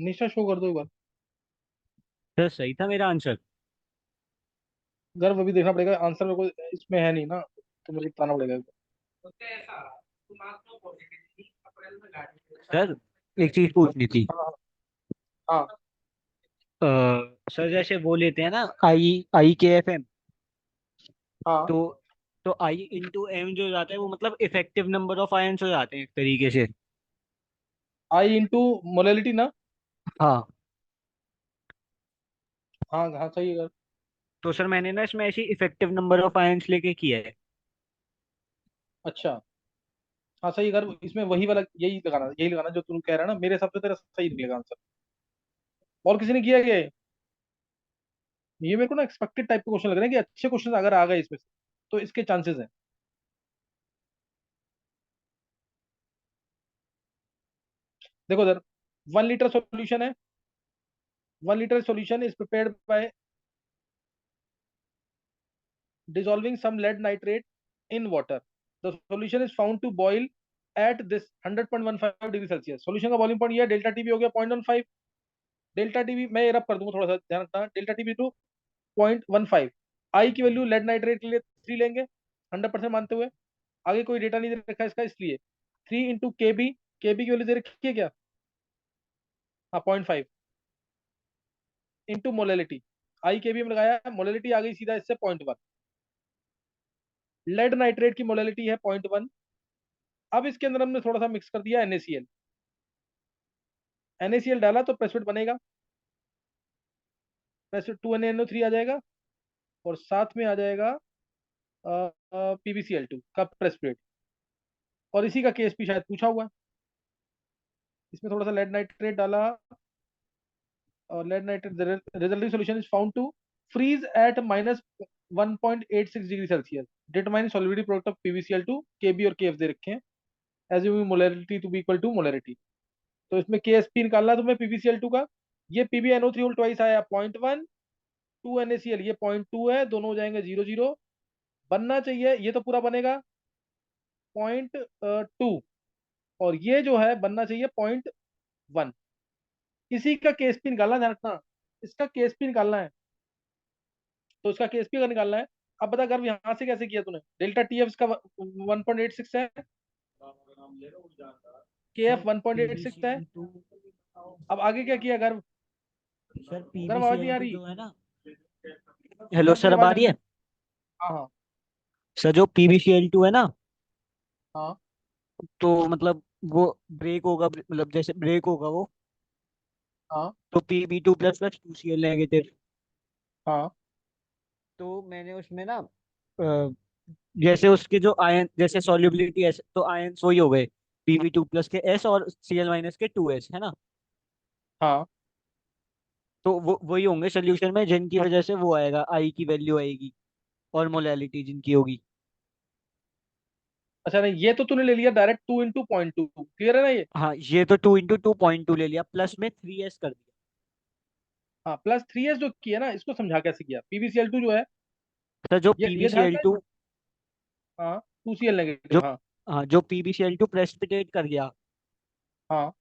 निशा show कर दो एक बार। सर सही था मेरा आंसर। गर्व अभी देखना पड़ेगा, आंसर मेरे को इसमें है नहीं ना, तो मुझे बताना पड़ेगा एक सर एक चीज पूछनी थी। बार। हाँ हाँ अ, सर जैसे वो लेते हैं ना, आई आई के एफ एम। हाँ। तो आई इंटू एम जो हो जाता है वो मतलब इफेक्टिव नंबर ऑफ आयंस हो जाते हैं एक तरीके से। आई इंटू मोलैलिटी ना। हाँ। हाँ हाँ सही है गर्व। तो सर मैंने ना इसमें ऐसी इफेक्टिव नंबर ऑफ आयंस लेके किया है। अच्छा। हाँ सही है गर्व, इसमें वही वाला यही लगाना जो तुम कह रहा है ना, मेरे हिसाब से तेरा सही निकलेगा आंसर। और किसी ने किया क्या ये मेरे को ना एक्सपेक्टेड टाइप के क्वेश्चन लग रहे हैं कि अच्छे क्वेश्चन अगर आ गए इसमें से तो इसके चांसेस हैं। देखो सर, 1 लीटर सॉल्यूशन है। 1 litre solution is prepared by dissolving some lead nitrate in water. The solution is found to boil at this 100.15 degree Celsius. Solution का बॉइलिंग पॉइंट ये है, डेल्टा टीबी हो गया 0.15। डेल्टा टीबी मैं ये रब कर दूंगा, थोड़ा सा ध्यान रखना, डेल्टा टीबी टू 0.15। आई की वैल्यू लेड नाइट्रेट के लिए 3 लेंगे 100% मानते हुए। आगे कोई डेटा नहीं दे रखा है इसका, इसलिए 3 इंटू के बी। के बी की वैल्यू दे रखी है क्या? हाँ 0.5 इंटू मोलेलिटी। आई के बी में लगाया, मोलेलिटी आ गई सीधा इससे 0.1। लेड नाइट्रेट की मोलेलिटी है 0.1। अब इसके अंदर हमने थोड़ा सा मिक्स कर दिया NaCl। NaCl डाला तो प्रेसिपिटेट बनेगा, प्रेसिपिटेट 2NaNO3 आ जाएगा, और साथ में आ जाएगा PbCl2 का प्रेसिपिटेट। और इसी का केस भी शायद पूछा हुआ है। इसमें थोड़ा सा लेड नाइट्रेट डाला, और lead nitrate resulting solution is found to freeze at -1.86 degree Celsius. Determine solubility product of PbCl2। Kb और Kf दे रखे हैं, assuming molarity to be equal to molarity. तो इसमें KsP निकालना है तुम्हें PbCl2 का। ये PbNO3 होल ट्वाइस आया 0.1, 2NaCl ये 0.2 है, दोनों हो जाएंगे 0 0। बनना चाहिए, ये तो पूरा बनेगा 0.2, और ये जो है बनना चाहिए 0.1। इसी का केएसपी निकालना है, ध्यान रखना, इसका केएसपी निकालना है। तो इसका केएसपी अगर निकालना है, अब बता कर यहां से कैसे किया तूने? डेल्टा टीएफ इसका 1.86 है, सर केएफ 1.86 है। P B C L two. अब आगे क्या किया गर्व? सर गर्व आवाज नहीं पीबीसीएल आ टू रही? जो है ना। हेलो गर्व तेरी सर अब आवाज आ नहीं आ रही रही। है। हाँ हाँ सर जो पीबीसीएल टू है ना, हाँ तो मतलब वो ब्रेक होगा, मतलब जैसे ब्रेक होगा वो। हाँ तो Pb2++2Cl नेगेटिव। हाँ तो मैंने उसमें ना जैसे उसके जो आयन जैसे सॉल्युबिलिटी है तो आयन्स वही हो गए। Pb2+ के S और Cl- के 2S है ना। हाँ। तो वो वही होंगे सोल्यूशन में जिनकी वजह से वो आएगा, आई की वैल्यू आएगी और मोलैलिटी जिनकी होगी। अच्छा नहीं, ये तो तूने ले लिया डायरेक्ट 2 इंटू 0.2, क्लियर है ना ये? हाँ ये तो 2 × 2.2 ले लिया, प्लस में 3S कर दिया। हाँ प्लस 3s जो किया ना, इसको समझा कैसे किया। PbCl2 जो है, तो जो ये ध्यान पीबीसीएल रखना। टू हाँ 2Cl जो नेगेटिव, हाँ हाँ जो पीबीसीएल टू प्रेसिपिटेट कर गया, हाँ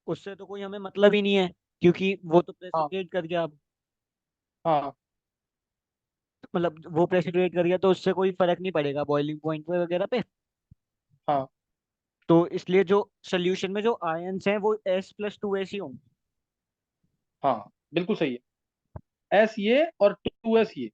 उससे तो कोई हमें मतलब ही नहीं है, क्योंकि वो तो हाँ प्रेसिपिटेट कर गया अब। हाँ मतलब वो प्रेसिपिटेट कर गया तो उससे कोई फर्क नहीं पड़ेगा बॉइलिंग पॉइंट पे वगैरह पे। हाँ तो इसलिए जो सोल्यूशन में जो आयंस हैं वो S+2S ही होंगे। हाँ बिल्कुल सही है। एस ये और 2s ये।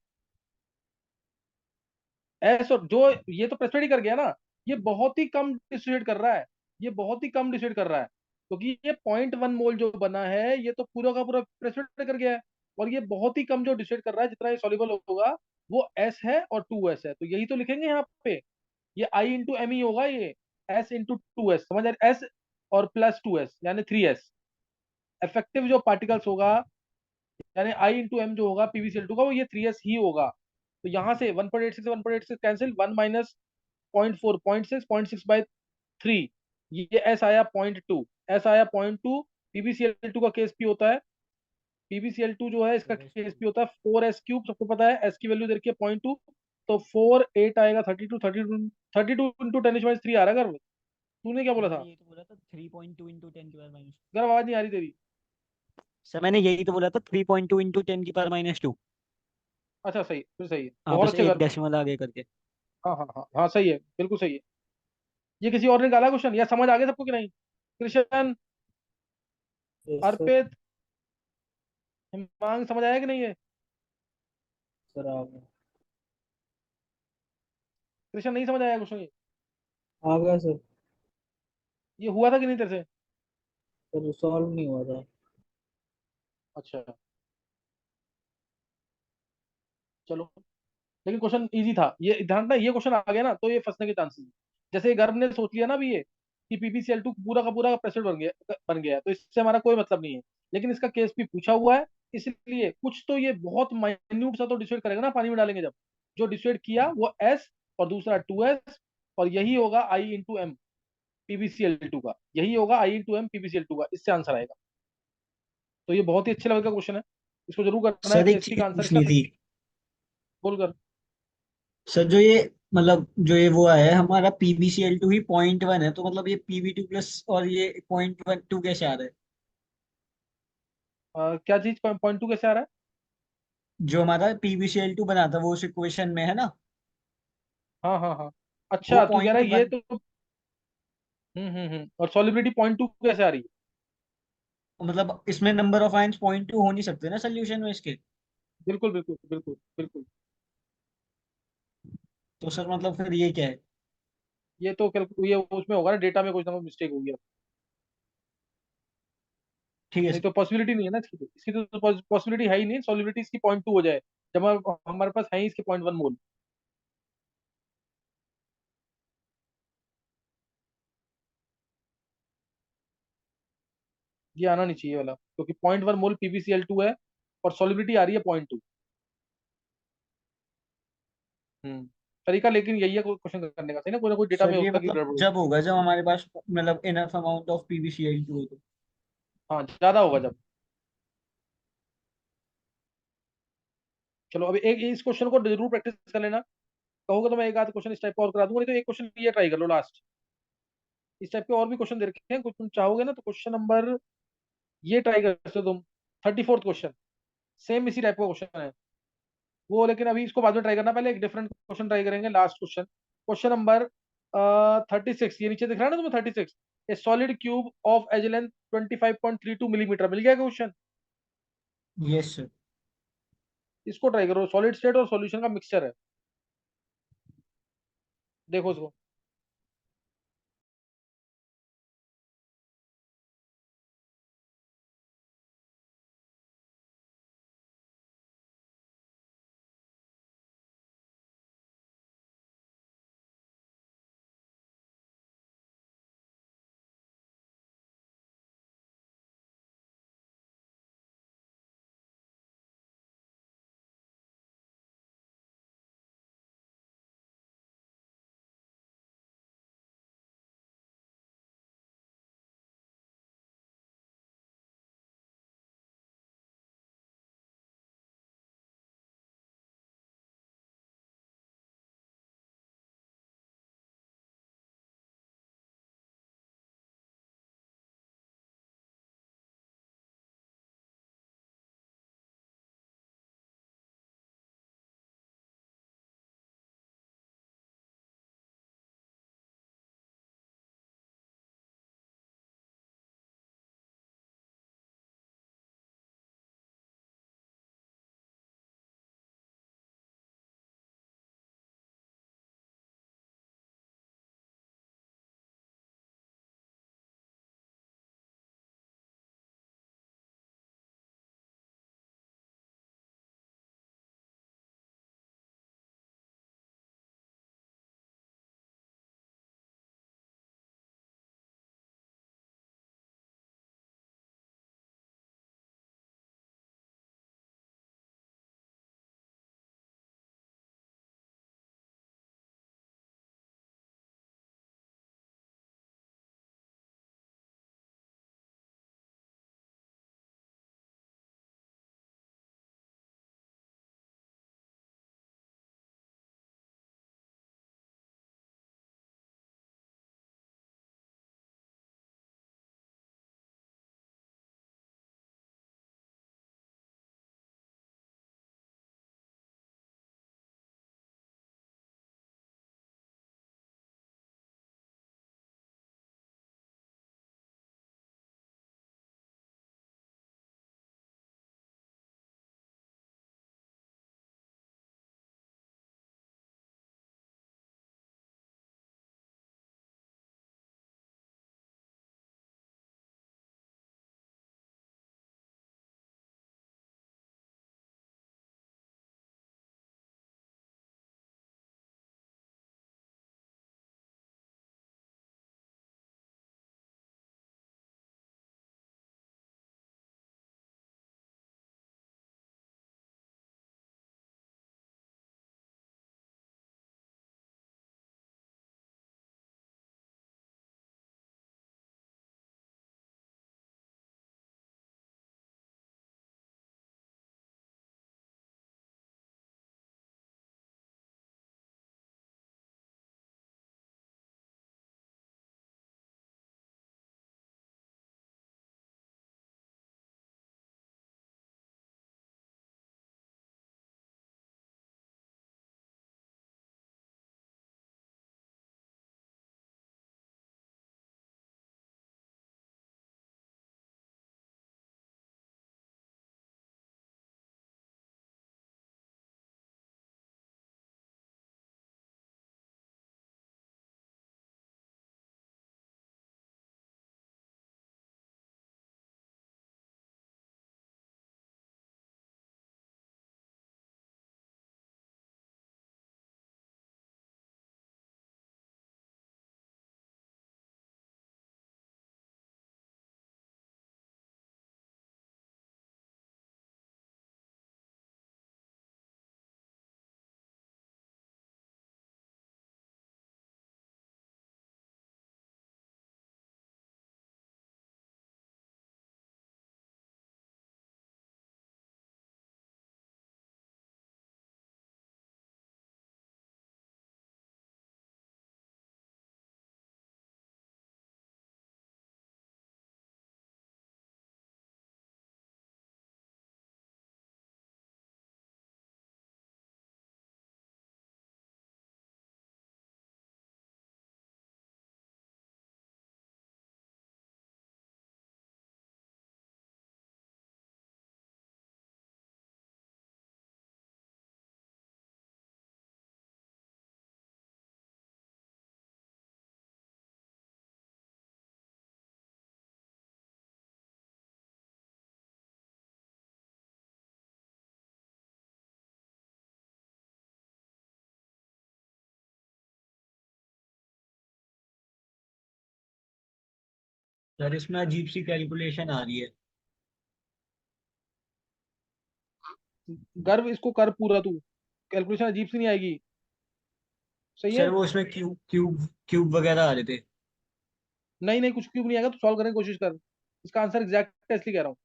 एस और जो, ये तो प्रेसिपिटेट ही कर गया ना, ये बहुत ही कम डिसोसिएट कर रहा है। ये बहुत ही कम डिसोसिएट कर रहा है, क्योंकि ये 0.1 मोल जो बना है ये तो पूरा का पूरा प्रेसिपिटेट कर गया है। और ये बहुत ही कम जो डिसोसिएट कर रहा है, जितना ये सॉल्युबल होगा वो एस है और 2s है, तो यही तो लिखेंगे यहाँ पे। ये आई इंटू एम ही होगा ये, एस इंटू 2s, समझ आ रहा? एस और प्लस 2s यानी 3s। इफेक्टिव जो पार्टिकल्स होगा, यानी आई इंटू एम जो होगा PbCl2 का, वो ये 3s ही होगा। तो यहाँ से 1.86 कैंसिल, 1 माइनस 0.4, 0.6 बाई 3। ये एस आया 0.2, एस आया 0.2। PbCl2 का केस पी होता है, PbCl2 जो है इसका केस पी होता है 4s क्यूब, सबको पता है एस की वैल्यू दे रखी है 0.2। तो 4 8 आएगा 32, 32 इंटू 10⁻³ आ रहा है। तूने क्या सर बोला मैंने था? ये तो बोला था 3.2 × 10⁻⁻। अगर आवाज नहीं आ रही तेरी। सर मैंने यही तो बोला था, 3.2 × 10⁻²। अच्छा सही, फिर सही है, हाँ, बहुत बस अच्छे एक कर। डेसिमल आगे करके। हाँ हाँ हाँ हाँ, सही है, बिल्कुल सही है। ये किसी और ने डाला क्वेश्चन, या समझ आ गया सबको कि नहीं? Krishna, yes sir. अर्पित, हिमांग, समझ आया कि नहीं है? सर आ गया। कृष्ण, नहीं समझ आया क्वेश्चन ये? आ गया सर। ये हुआ था कि नहीं तेरे से? सर सॉल्व नहीं हुआ था। अच्छा, चलो। लेकिन क्वेश्चन इजी था ये, ध्यान ना, ये क्वेश्चन आ गया ना तो ये फंसने के चांसेस है। जैसे गर्भ ने सोच लिया ना भी ये कि पीबीसीएल2 पूरा का पूरा प्रेसिडेंट बन गया है, तो इससे हमारा कोई मतलब नहीं है। लेकिन इसका केस भी पूछा हुआ है, इसलिए कुछ तो ये बहुत माइन्यूट सा तो डिसाइड करेगा ना पानी में डालेंगे जब। जो डिसाइड किया वो एस, और दूसरा 2s, और यही होगा I/m पीबीसीएल2 का, यही होगा I/m पीबीसीएल2 का, इससे आंसर आएगा। तो ये बहुत ही अच्छे लेवल का क्वेश्चन है, इसको जरूर करना है। सर एक एसपी चीज का आंसर इसका पूछनी सही। थी। बोल कर। सर जो ये मतलब जो ये वो है हमारा PbCl2 ही .1 है, तो मतलब ये Pb2+ और ये .12 कैसे आ रहा है? क्या चीज, पॉइंट 2 कैसे आ रहा है? जो हमारा PbCl2 बना था वो उस इक्वेशन में है ना, हाँ हाँ हाँ। वो अच्छा, तू कह रहा पॉइंट है ये वन तो। और सॉलिबिलिटी पॉइंट 2 कैसे आ रही है? मतलब इसमें नंबर ऑफ आयंस .2 हो नहीं सकते ना सोल्यूशन में इसके। बिल्कुल बिल्कुल बिल्कुल बिल्कुल। तो सर मतलब फिर ये क्या है? ये तो ये उसमें होगा ना, डेटा में कुछ ना कुछ मिस्टेक होगी अब। ठीक है नहीं सर। तो पॉसिबिलिटी नहीं है ना इसकी, तो इसकी तो पॉसिबिलिटी है ही नहीं, सॉलिबिलिटी इसकी पॉइंट 2 हो जाए, जब हमारे पास है ही इसके .1 मोल। ये आना नहीं चाहिए वाला, क्योंकि .1 मोल पीबीसीएल2 है, और सॉलिबिलिटी आ रही है .2। हम्म। तरीका लेकिन यही है क्वेश्चन करने का, सही ना, कोई ना कोई डेटा सर में ये होता कि मतलब गड़बड़ होगी। जब होगा जब हमारे पास मतलब इनफ अमाउंट ऑफ PbCl2 हो तो। हाँ, ज्यादा होगा जब। चलो अभी एक इस क्वेश्चन को जरूर प्रैक्टिस कर लेना। कहोगे तो मैं एक आध क्वेश्चन इस टाइप का और करा दूंगा, नहीं तो एक क्वेश्चन ये ट्राई कर लो लास्ट। इस टाइप के और भी क्वेश्चन दे रखे हैं, कुछ तुम चाहोगे ना तो क्वेश्चन नंबर ये ट्राई कर सकते हो तुम। 34th क्वेश्चन, सेम इसी टाइप का क्वेश्चन है वो, लेकिन अभी इसको बाद में ट्राई करना, पहले एक डिफरेंट क्वेश्चन ट्राई करेंगे, लास्ट क्वेश्चन। क्वेश्चन नंबर 36, ये नीचे दिख रहा है ना तुम्हें 36। A solid cube of edge length 25.32 millimetre, मिल गया क्वेश्चन? Yes sir. इसको ट्राई करो, सॉलिड स्टेट और सॉल्यूशन का मिक्सचर है। देखो इसको। सर इसमें अजीब सी कैलकुलेशन आ रही है। गर्व इसको कर पूरा तू, कैलकुलेशन अजीब सी नहीं आएगी। सही सर है। वो उसमें क्यूब क्यूब क्यूब वगैरह आ रहे थे। नहीं नहीं, कुछ क्यूब नहीं आएगा, तो सॉल्व करने की कोशिश कर। इसका आंसर एग्जैक्ट है, इसलिए कह रहा हूँ।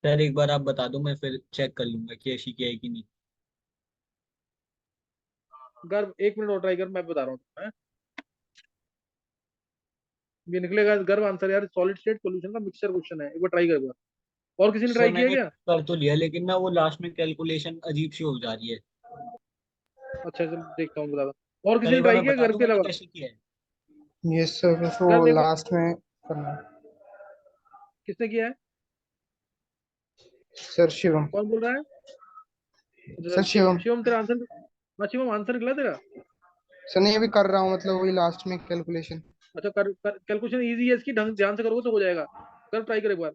सर एक बार आप बता दो, मैं फिर चेक कर लूंगा कि ऐसी क्या है कि नहीं। गर्व, 1 मिनट और ट्राई कर, मैं बता रहा हूँ तुम्हें। ये निकलेगा गर्व आंसर यार, सॉलिड स्टेट सॉल्यूशन का मिक्सचर क्वेश्चन है, एक बार ट्राई कर एक बार। और किसी ने सर ट्राई किया मैंने क्या? कर तो लिया, लेकिन ना वो लास्ट में कैलकुलेशन अजीब सी हो जा रही है। अच्छा चल देखता हूँ, बता। और सर किसी ने एक बार ट्राई मैं किया बता गर्व दूं के मैंने अलावा? कैसे किया है। ये सर बस वो गर्व एक बार। लास्ट में करना। किसने किया है? सर शिवम। कौन बोल रहा है? अच्छा सर सर, शिवम। शिवम। शिवम तेरा आंसर। हाँ शिवम, आंसर निकला तेरा? सर नहीं, अभी कर रहा हूँ, मतलब वही लास्ट में कैलकुलेशन। अच्छा, कैलकुलेशन इजी है इसकी, ढंग ध्यान से करोगे तो हो जाएगा। कर, ट्राई कर एक बार।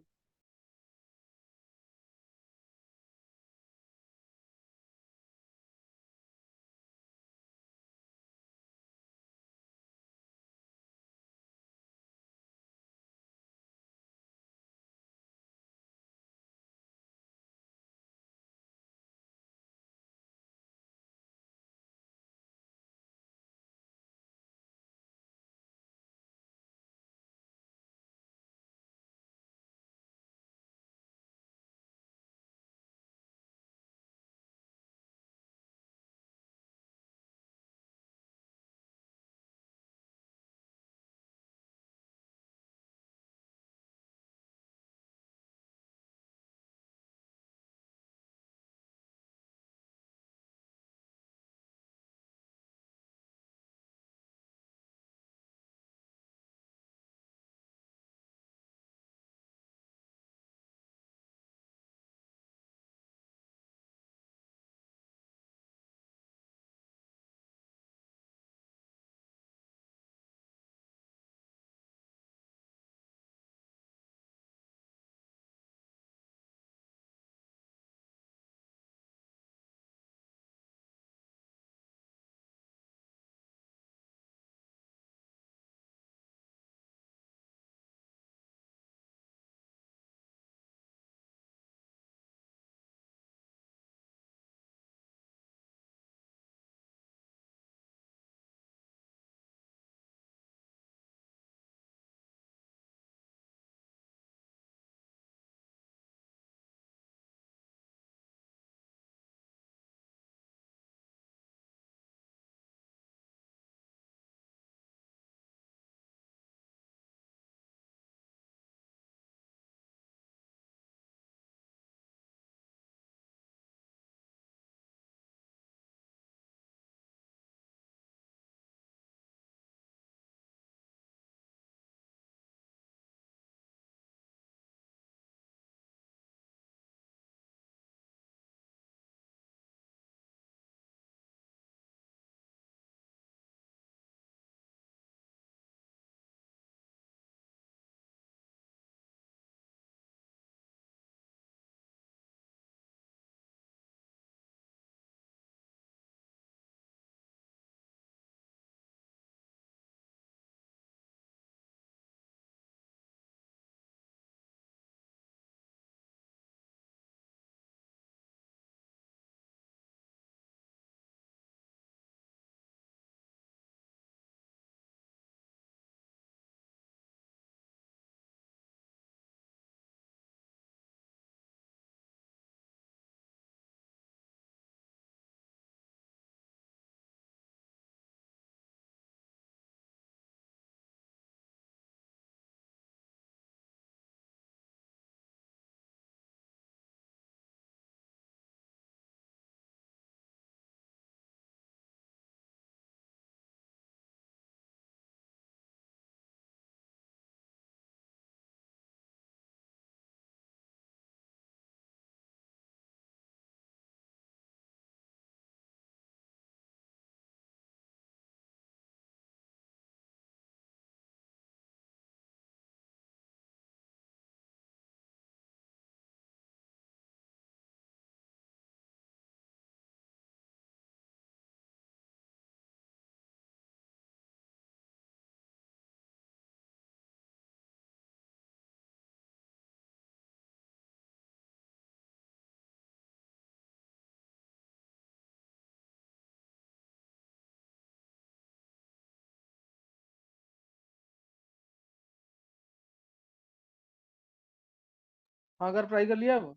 हाँ, अगर ट्राई कर लिया अब।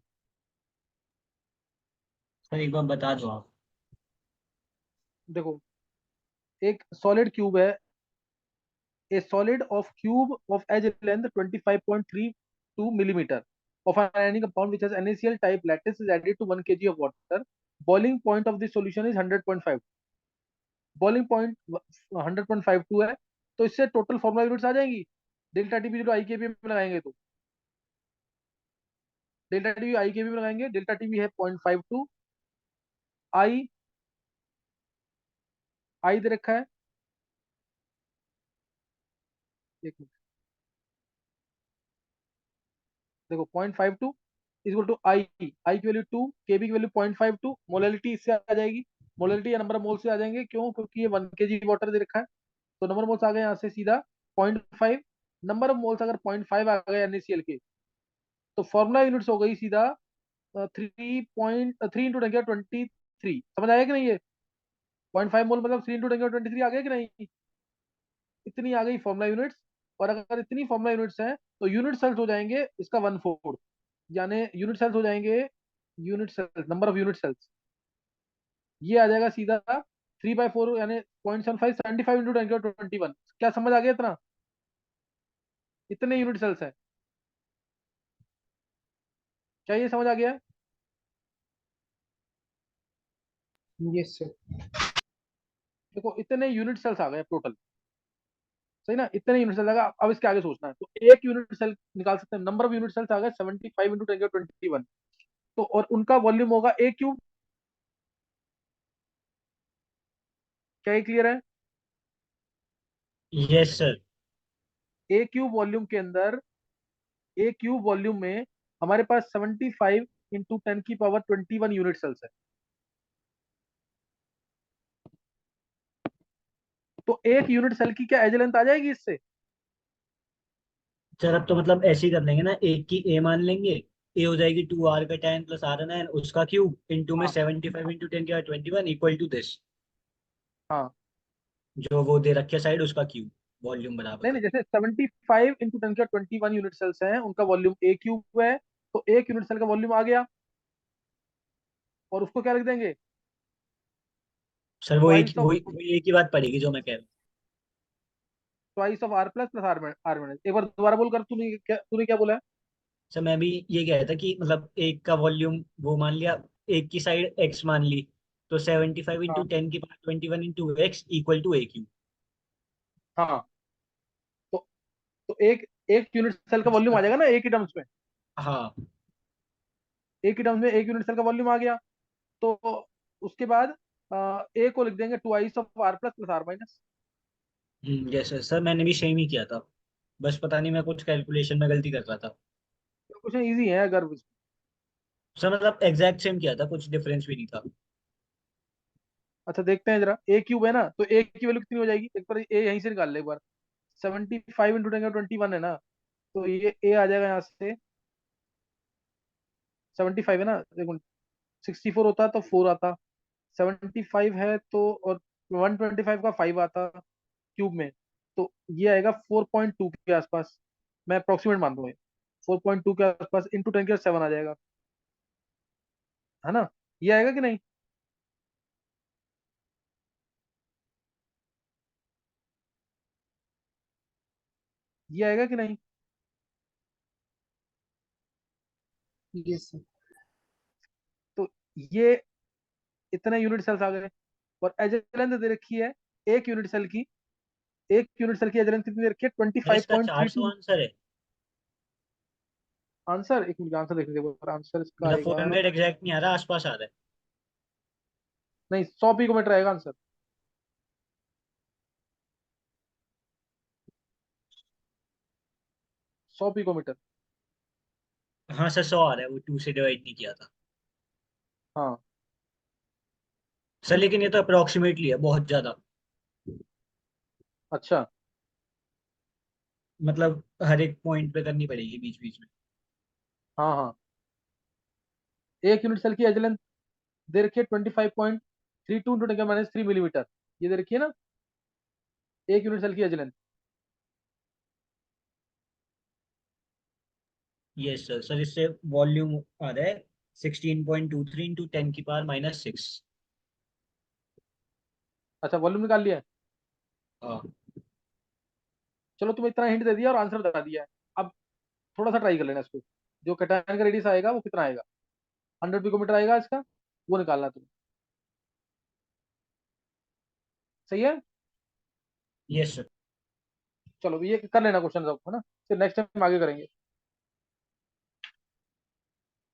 सर एक बार बता दो आप। देखो, एक सॉलिड क्यूब है। A solid of cube of edge length 25.32 millimeter of an ionic compound which has NaCl type lattice is added to 1 kg of water. Boiling point of the solution is 100.5। Boiling point 100.52 है। तो इससे total formula units आ जाएंगी। Delta T भी जो आई के B में लगाएंगे तो डेल्टा टी आई के बी में लगाएंगे, डेल्टा टी भी है 0.52, आई आई दे रखा है, एक मिनट देखो 0.52 इक्वल टू आई, आई की वैल्यू 2, के बी की वैल्यू 0.52, मोलैलिटी इससे आ जाएगी, मोलैलिटी या नंबर ऑफ मोल्स से आ जाएंगे, क्यों? क्योंकि ये 1 kg वाटर दे रखा है, तो नंबर ऑफ मोल्स आ गए यहाँ से सीधा 0.5। नंबर ऑफ मोल्स अगर 0.5 आ गए NaCl के, तो फॉर्मुला यूनिट्स हो गई सीधा 3.3 इंटू 10 23। समझ आया कि नहीं? ये 0.5 मोल मतलब 3 इंटू 10 23 आ गया कि नहीं? इतनी आ गई फॉर्मुला यूनिट्स। और अगर इतनी फॉर्मुला यूनिट्स हैं तो यूनिट सेल्स हो जाएंगे इसका 1/4, यानी यूनिट सेल्स हो जाएंगे, unit cells number of unit cells ये आ जाएगा सीधा 3/4, यानी 0.75, 75 इंटू 10 21। क्या समझ आ गया? इतना, इतने यूनिट सेल्स है, क्या ये समझ आ गया? Yes sir. देखो इतने यूनिट सेल्स आ गए टोटल, सही ना? इतने यूनिट सेल आएगा। अब इसके आगे सोचना है, तो एक यूनिट सेल निकाल सकते हैं, नंबर ऑफ यूनिट सेल्स आ गए 75 इंटू 10 21। तो और उनका वॉल्यूम होगा A³ क्या ये क्लियर है? Yes sir. A³ वॉल्यूम के अंदर, A³ वॉल्यूम में हमारे पास 75 इंटू 10 की पावर 21 यूनिट सेल्स है। तो एक यूनिट सेल की क्या एज लेंथ आ जाएगी इससे? सर अब तो मतलब ऐसे ही कर लेंगे ना, एक की ए मान लेंगे, ए हो जाएगी 2r का 10 प्लस r9 उसका क्यूब इंटू में हाँ 75 इंटू 10 की पावर 21 इक्वल टू दिस, हाँ। जो वो दे रखे साइड उसका क्यूब, वॉल्यूम बराबर नहीं कर। नहीं, जैसे 75 इंटू 10 की पावर 21 यूनिट सेल्स हैं, उनका वॉल्यूम A³ है, तो एक यूनिट सेल का वॉल्यूम आ गया, और उसको क्या लिख देंगे? सर वो एक ट्वाइस ऑफ वही एक ही बात पड़ेगी जो मैं कह रहा हूँ। Twice of R plus plus R minus. एक बार दोबारा बोल कर, तूने क्या बोला है? सर मैं भी ये कह रहा था कि मतलब एक का वॉल्यूम वो मान लिया, एक की साइड एक्स मान ली, तो 75 इंटू 10 की power 21 into X equal to A cube. हाँ, तो एक एक यूनिट सेल का वॉल्यूम उसका आ जाएगा ना एक ही टर्म्स में, हाँ। एक ही टर्म्स में एक यूनिट सेल का वॉल्यूम आ गया। तो उसके बाद ए को लिख देंगे twice of R plus plus R minus. जैसे सर मैंने भी सेम ही किया था, बस पता नहीं मैं कुछ कैलकुलेशन में गलती कर रहा था। क्वेश्चन इजी है अगर। सर मतलब एग्जैक्ट सेम किया था, कुछ डिफरेंस भी नहीं था। अच्छा देखते हैं जरा, A³ है ना, तो ए की वैल्यू कितनी हो जाएगी? एक बार ए यहीं से निकाल ले एक बार। 75 इंटू 10 की पावर 21 है ना, तो ये ए आ जाएगा यहाँ से, 75 है ना, देखो 64 होता तो 4 आता, 75 है तो, और 125 का 5 आता क्यूब में, तो ये आएगा 4.2 के आसपास। मैं अप्रोक्सीमेट मान रहा हूँ, 4.2 के आसपास इंटू 10 की 7 आ जाएगा, है ना? ये आएगा कि नहीं? ये आएगा कि नहीं? Yes sir. तो ये इतने यूनिट सेल्स आ गए, और एज लेंथ दे रखी है एक यूनिट सेल की, एक यूनिट सेल की एज लेंथ कितनी दे रखी है? ट्वेंटी सर फाइव इसका पॉइंट थ्री 400 टू आंसर है, आंसर, एक मिनट आंसर देख लीजिए, आंसर इसका मतलब आएगा, 400 एग्जैक्ट नहीं आ रहा, आसपास आ रहा है। नहीं 100 पिकोमीटर आएगा आंसर, 100 पिकोमीटर। हाँ सर 100 आ रहा है, वो 2 से डिवाइड नहीं किया था। हाँ सर लेकिन ये तो अप्रोक्सीमेटली है, बहुत ज्यादा, अच्छा। मतलब हर एक पॉइंट पे करनी पड़ेगी बीच बीच में। हाँ हाँ, एक यूनिट सेल की एज लेंथ दे रखी है 25.32 × 10⁻³ ये दे रखी है ना, एक यूनिट सेल की edge length. Yes sir, sir इससे वॉल्यूम आ रहा है 16.23 इंटू 10 की पावर -6। अच्छा वॉल्यूम निकाल लिया है। हाँ। चलो तुम्हें इतना हिंट दे दिया और आंसर बता दिया है। अब थोड़ा सा ट्राई कर लेना इसको, जो कटायन का रेडियस आएगा वो कितना आएगा, 100 पिकोमीटर आएगा इसका, वो निकालना है तुम्हें। सही है? Yes sir. चलो ये कर लेना क्वेश्चन सब, है ना, फिर नेक्स्ट टाइम आगे करेंगे।